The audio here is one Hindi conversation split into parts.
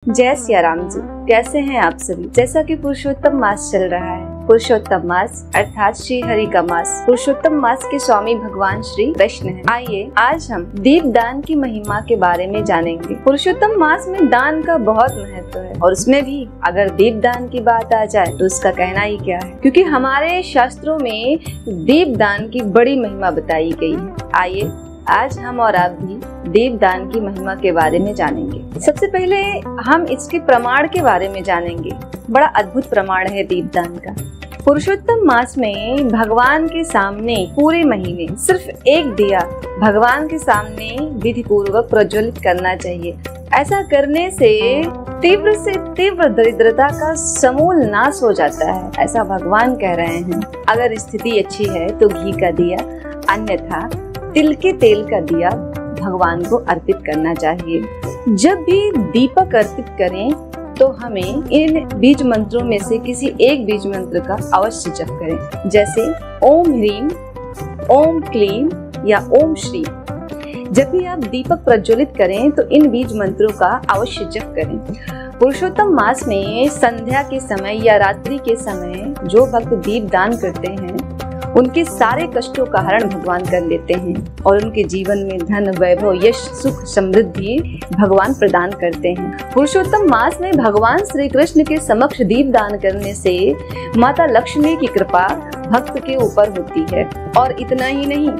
जय सिया राम जी। कैसे हैं आप सभी। जैसा कि पुरुषोत्तम मास चल रहा है, पुरुषोत्तम मास अर्थात श्री हरि का मास पुरुषोत्तम मास के स्वामी भगवान श्री कृष्ण हैं। आइए आज हम दीप दान की महिमा के बारे में जानेंगे। पुरुषोत्तम मास में दान का बहुत महत्व है और उसमें भी अगर दीप दान की बात आ जाए तो उसका कहना ही क्या है, क्योंकि हमारे शास्त्रों में दीप दान की बड़ी महिमा बताई गई है। आइए आज हम और आप भी दीप दान की महिमा के बारे में जानेंगे। सबसे पहले हम इसके प्रमाण के बारे में जानेंगे। बड़ा अद्भुत प्रमाण है दीप दान का। पुरुषोत्तम मास में भगवान के सामने पूरे महीने सिर्फ एक दिया भगवान के सामने विधि पूर्वक प्रज्वलित करना चाहिए। ऐसा करने से तीव्र दरिद्रता का समूल नाश हो जाता है, ऐसा भगवान कह रहे हैं। अगर स्थिति अच्छी है तो घी का दिया, अन्यथा तिल के तेल का दिया भगवान को अर्पित करना चाहिए। जब भी दीपक अर्पित करें तो हमें इन बीज मंत्रों में से किसी एक बीज मंत्र का अवश्य जप करें, जैसे ओम ह्रीम, ओम क्लीम या ओम श्री। जब भी आप दीपक प्रज्वलित करें तो इन बीज मंत्रों का अवश्य जप करें। पुरुषोत्तम मास में संध्या के समय या रात्रि के समय जो भक्त दीप दान करते हैं उनके सारे कष्टों का हरण भगवान कर लेते हैं और उनके जीवन में धन, वैभव, यश, सुख, समृद्धि भगवान प्रदान करते हैं। पुरुषोत्तम मास में भगवान श्री कृष्ण के समक्ष दीप दान करने से माता लक्ष्मी की कृपा भक्त के ऊपर होती है। और इतना ही नहीं,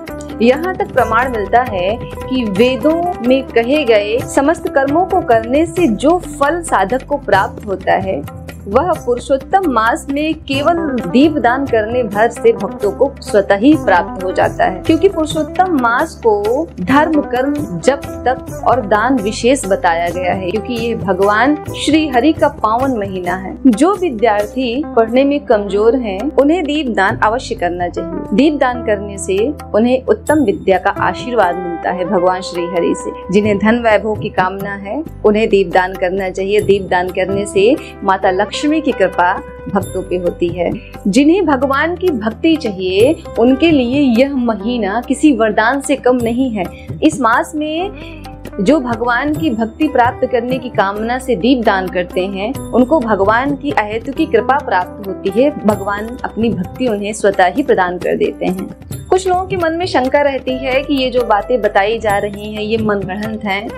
यहाँ तक प्रमाण मिलता है कि वेदों में कहे गए समस्त कर्मों को करने से जो फल साधक को प्राप्त होता है वह पुरुषोत्तम मास में केवल दीप दान करने भर से भक्तों को स्वतः ही प्राप्त हो जाता है, क्योंकि पुरुषोत्तम मास को धर्म, कर्म, जप, तप और दान विशेष बताया गया है, क्योंकि ये भगवान श्री हरि का पावन महीना है। जो विद्यार्थी पढ़ने में कमजोर हैं, उन्हें दीप दान अवश्य करना चाहिए। दीप दान करने से उन्हें उत्तम विद्या का आशीर्वाद मिलता है भगवान श्री हरि से। जिन्हें धन वैभव की कामना है उन्हें दीप दान करना चाहिए। दीप दान करने से माता लक्ष्मी की कृपा भक्तों पे होती है। जिन्हें भगवान की भक्ति चाहिए उनके लिए यह महीना किसी वरदान से कम नहीं है। इस मास में जो भगवान की भक्ति प्राप्त करने की कामना से दीप दान करते हैं उनको भगवान की अहेतु की कृपा प्राप्त होती है। भगवान अपनी भक्ति उन्हें स्वतः ही प्रदान कर देते हैं। कुछ लोगों के मन में शंका रहती है कि ये जो बातें बताई जा रही हैं ये मनगढ़ंत हैं,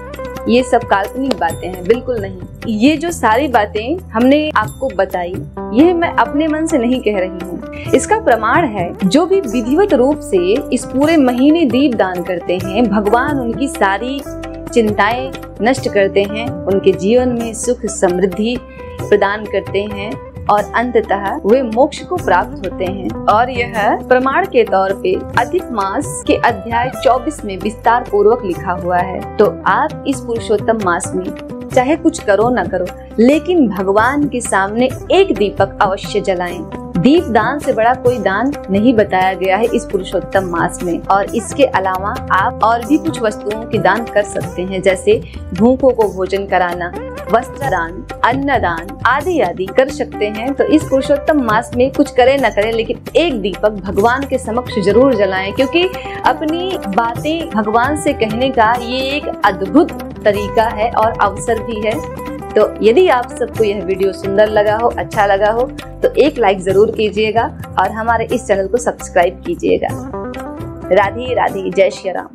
ये सब काल्पनिक बातें हैं। बिल्कुल नहीं, ये जो सारी बातें हमने आपको बताई यह मैं अपने मन से नहीं कह रही हूँ। इसका प्रमाण है जो भी विधिवत रूप से इस पूरे महीने दीप दान करते हैं भगवान उनकी सारी चिंताएं नष्ट करते हैं, उनके जीवन में सुख समृद्धि प्रदान करते हैं और अंततः वे मोक्ष को प्राप्त होते हैं। और यह प्रमाण के तौर पे अधिक मास के अध्याय 24 में विस्तार पूर्वक लिखा हुआ है। तो आप इस पुरुषोत्तम मास में चाहे कुछ करो न करो, लेकिन भगवान के सामने एक दीपक अवश्य जलाएं। दीप दान से बड़ा कोई दान नहीं बताया गया है इस पुरुषोत्तम मास में। और इसके अलावा आप और भी कुछ वस्तुओं की दान कर सकते हैं, जैसे भूखों को भोजन कराना, वस्त्र दान, अन्न दान आदि आदि कर सकते हैं। तो इस पुरुषोत्तम मास में कुछ करें न करें, लेकिन एक दीपक भगवान के समक्ष जरूर जलाएं, क्योंकि अपनी बातें भगवान से कहने का ये एक अद्भुत तरीका है और अवसर भी है। तो यदि आप सबको यह वीडियो सुंदर लगा हो, अच्छा लगा हो तो एक लाइक जरूर कीजिएगा और हमारे इस चैनल को सब्सक्राइब कीजिएगा। राधे राधे, जय श्री राम।